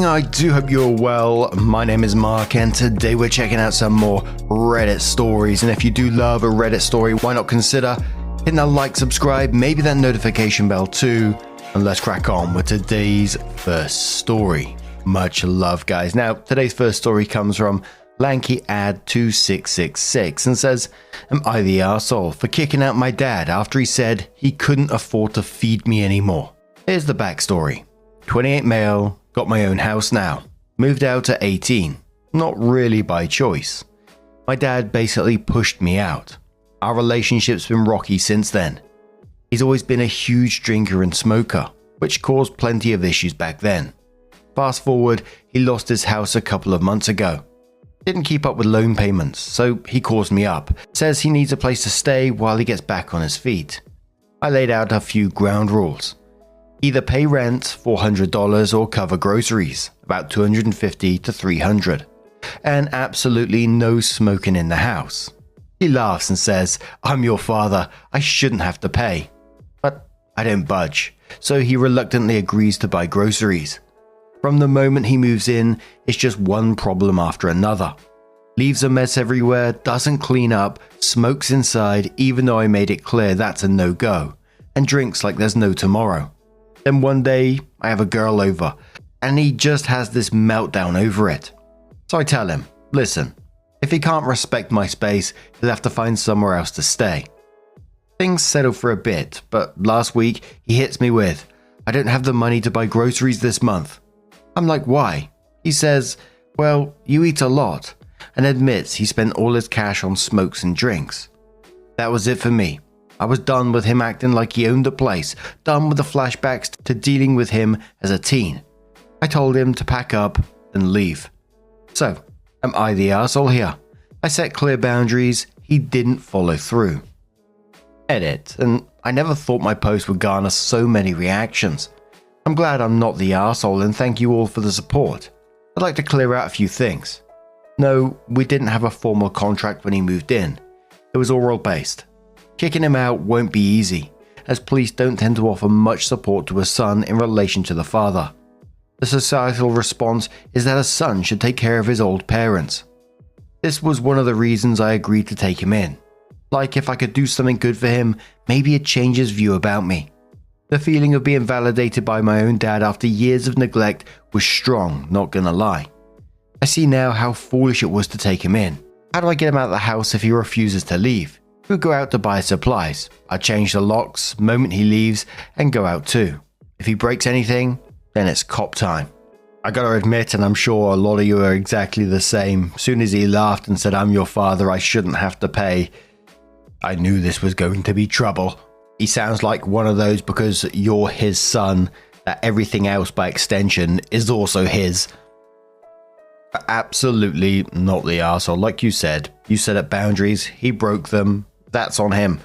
gang, I do hope you're well. My name is Mark and today we're checking out some more Reddit stories. And if you do love a Reddit story, why not consider hitting that like, subscribe, maybe that notification bell too. And let's crack on with today's first story. Much love, guys. Now, today's first story comes from LankyAd2666 and says, am I the arsehole for kicking out my dad after he said he couldn't afford to feed me anymore? Here's the backstory. 28 male, got my own house now. Moved out at 18. Not really by choice. My dad basically pushed me out. Our relationship's been rocky since then. He's always been a huge drinker and smoker, which caused plenty of issues back then. Fast forward, he lost his house a couple of months ago. Didn't keep up with loan payments, so he calls me up. Says he needs a place to stay while he gets back on his feet. I laid out a few ground rules. Either pay rent, $400, or cover groceries, about $250 to $300. And absolutely no smoking in the house. He laughs and says, I'm your father, I shouldn't have to pay. But I don't budge, so he reluctantly agrees to buy groceries. From the moment he moves in, it's just one problem after another. Leaves a mess everywhere, doesn't clean up, smokes inside even though I made it clear that's a no-go, and drinks like there's no tomorrow. Then one day, I have a girl over, and he just has this meltdown over it. So I tell him, listen, if he can't respect my space, he'll have to find somewhere else to stay. Things settle for a bit, but last week he hits me with, I don't have the money to buy groceries this month. I'm like, why? He says, well, you eat a lot, and admits he spent all his cash on smokes and drinks. That was it for me. I was done with him acting like he owned the place, done with the flashbacks to dealing with him as a teen. I told him to pack up and leave. So, am I the arsehole here? I set clear boundaries, he didn't follow through. Edit, and I never thought my post would garner so many reactions. I'm glad I'm not the arsehole and thank you all for the support. I'd like to clear out a few things. No, we didn't have a formal contract when he moved in. It was oral based. Kicking him out won't be easy, as police don't tend to offer much support to a son in relation to the father. The societal response is that a son should take care of his old parents. This was one of the reasons I agreed to take him in. Like if I could do something good for him, maybe it changes view about me. The feeling of being validated by my own dad after years of neglect was strong, not gonna lie. I see now how foolish it was to take him in. How do I get him out of the house if he refuses to leave? We'll go out to buy supplies. I change the locks moment he leaves and go out too. If he breaks anything, then it's cop time. I gotta admit, and I'm sure a lot of you are exactly the same, soon as he laughed and said I'm your father, I shouldn't have to pay, I knew this was going to be trouble. He sounds like one of those because you're his son, that everything else by extension is also his. Absolutely not the arsehole. Like you set up boundaries, he broke them. That's on him.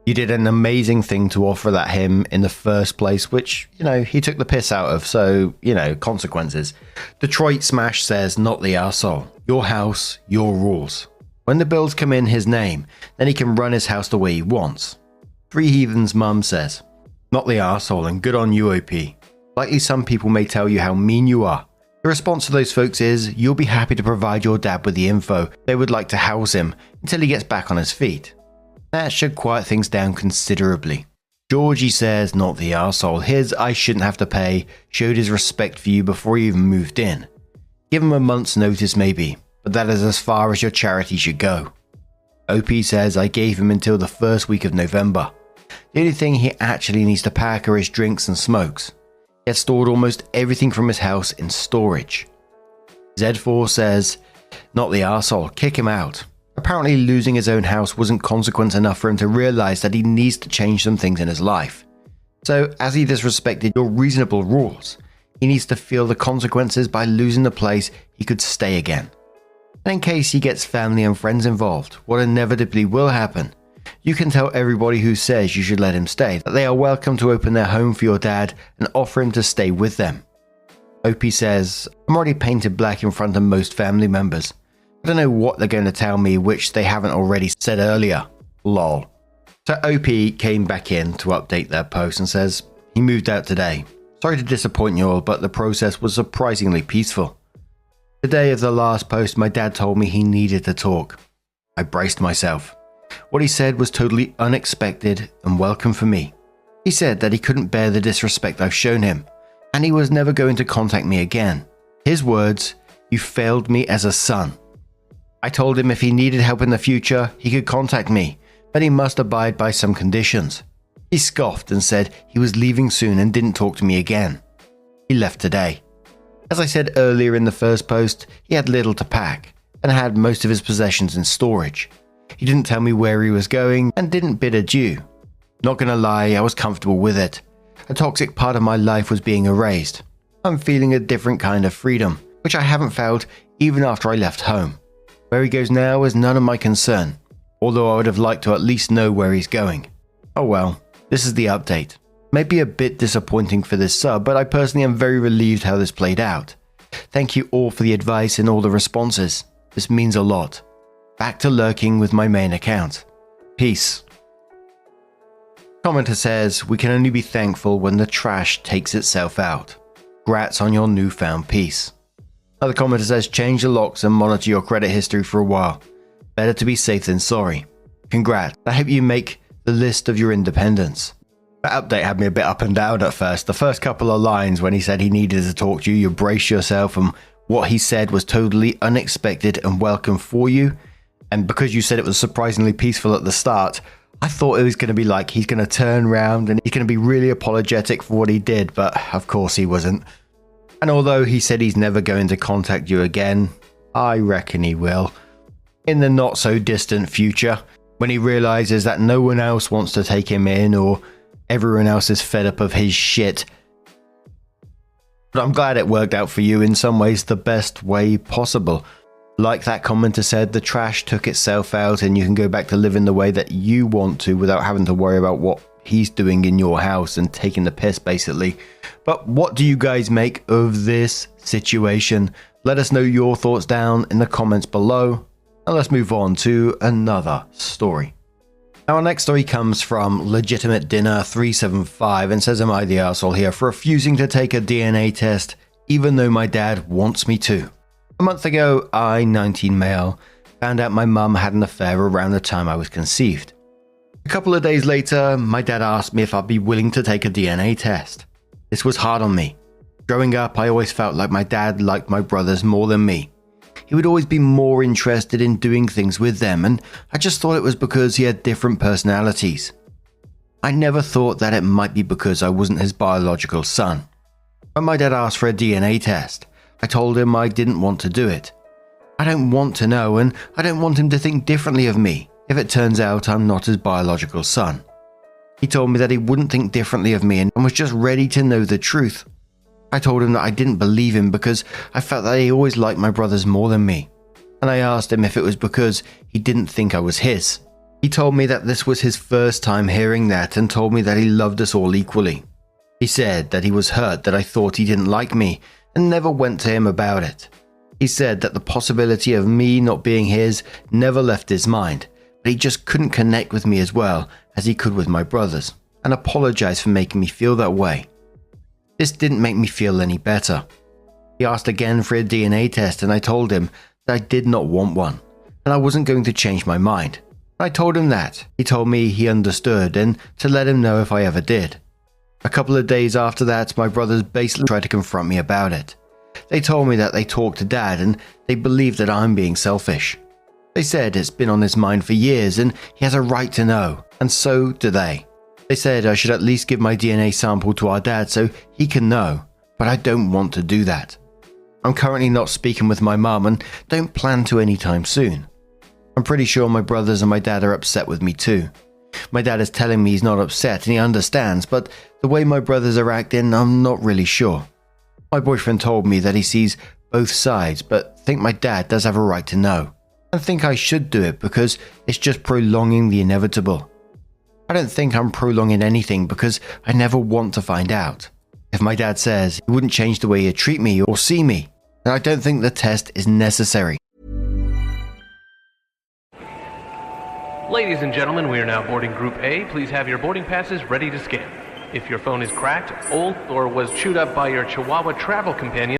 You did an amazing thing to offer that him in the first place, which, he took the piss out of, so, consequences. Detroit Smash says, not the arsehole. Your house, your rules. When the bills come in his name, then he can run his house the way he wants. Three Heathens Mum says, not the arsehole and good on you, OP. Likely some people may tell you how mean you are. The response to those folks is, you'll be happy to provide your dad with the info they would like to house him until he gets back on his feet. That should quiet things down considerably. Georgie says, not the arsehole. His I shouldn't have to pay showed his respect for you before he even moved in. Give him a month's notice maybe, but that is as far as your charity should go. OP says, I gave him until the first week of November. The only thing he actually needs to pack are his drinks and smokes. He has stored almost everything from his house in storage. Z4 says, not the arsehole, kick him out. Apparently losing his own house wasn't consequence enough for him to realize that he needs to change some things in his life. So as he disrespected your reasonable rules, he needs to feel the consequences by losing the place he could stay again. And in case he gets family and friends involved, what inevitably will happen, you can tell everybody who says you should let him stay that they are welcome to open their home for your dad and offer him to stay with them. OP says, I'm already painted black in front of most family members. I don't know what they're going to tell me which they haven't already said earlier. Lol. So OP came back in to update their post and says he moved out today. Sorry to disappoint you all, but the process was surprisingly peaceful. The day of the last post, my dad told me he needed to talk. I braced myself. What he said was totally unexpected and welcome for me. He said that he couldn't bear the disrespect I've shown him, and he was never going to contact me again. His words, "You failed me as a son." I told him if he needed help in the future, he could contact me, but he must abide by some conditions. He scoffed and said he was leaving soon and didn't talk to me again. He left today. As I said earlier in the first post, he had little to pack and had most of his possessions in storage. He didn't tell me where he was going and didn't bid adieu. Not gonna lie, I was comfortable with it. A toxic part of my life was being erased. I'm feeling a different kind of freedom, which I haven't felt even after I left home. Where he goes now is none of my concern, although I would have liked to at least know where he's going. Oh well, this is the update. Maybe a bit disappointing for this sub, but I personally am very relieved how this played out. Thank you all for the advice and all the responses. This means a lot. Back to lurking with my main account. Peace. Commenter says, "We can only be thankful when the trash takes itself out. Grats on your newfound peace." Another commenter says, "Change the locks and monitor your credit history for a while. Better to be safe than sorry. Congrats. I hope you make the list of your independence." That update had me a bit up and down at first. The first couple of lines when he said he needed to talk to you, you brace yourself, and what he said was totally unexpected and welcome for you. And because you said it was surprisingly peaceful at the start, I thought it was going to be like he's going to turn around and he's going to be really apologetic for what he did, but of course he wasn't. And although he said he's never going to contact you again, I reckon he will. In the not so distant future, when he realizes that no one else wants to take him in or everyone else is fed up of his shit. But I'm glad it worked out for you in some ways the best way possible. Like that commenter said, the trash took itself out and you can go back to living the way that you want to without having to worry about what he's doing in your house and taking the piss basically. But what do you guys make of this situation? Let us know your thoughts down in the comments below. And let's move on to another story. Now, our next story comes from Legitimate Dinner 375 and says, "Am I the arsehole here for refusing to take a DNA test even though my dad wants me to? A month ago, I, 19 male, found out my mum had an affair around the time I was conceived. A couple of days later, my dad asked me if I'd be willing to take a DNA test. This was hard on me. Growing up, I always felt like my dad liked my brothers more than me. He would always be more interested in doing things with them, and I just thought it was because he had different personalities. I never thought that it might be because I wasn't his biological son. When my dad asked for a DNA test, I told him I didn't want to do it. I don't want to know, and I don't want him to think differently of me if it turns out I'm not his biological son. He told me that he wouldn't think differently of me and was just ready to know the truth. I told him that I didn't believe him because I felt that he always liked my brothers more than me. And I asked him if it was because he didn't think I was his. He told me that this was his first time hearing that and told me that he loved us all equally. He said that he was hurt that I thought he didn't like me and never went to him about it. He said that the possibility of me not being his never left his mind, but he just couldn't connect with me as well as he could with my brothers, and apologized for making me feel that way. This didn't make me feel any better. He asked again for a DNA test and I told him that I did not want one and I wasn't going to change my mind. I told him that. He told me he understood and to let him know if I ever did. A couple of days after that, my brothers basically tried to confront me about it. They told me that they talked to Dad and they believe that I'm being selfish. They said it's been on his mind for years and he has a right to know, and so do they. They said I should at least give my DNA sample to our dad so he can know, but I don't want to do that. I'm currently not speaking with my mum and don't plan to anytime soon. I'm pretty sure my brothers and my dad are upset with me too. My dad is telling me he's not upset and he understands, but the way my brothers are acting, I'm not really sure. My boyfriend told me that he sees both sides, but think my dad does have a right to know, and think I should do it because it's just prolonging the inevitable. I don't think I'm prolonging anything because I never want to find out. If my dad says he wouldn't change the way he'd treat me or see me, then I don't think the test is necessary." Ladies and gentlemen, we are now boarding Group A. Please have your boarding passes ready to scan. If your phone is cracked, old, or was chewed up by your Chihuahua travel companion,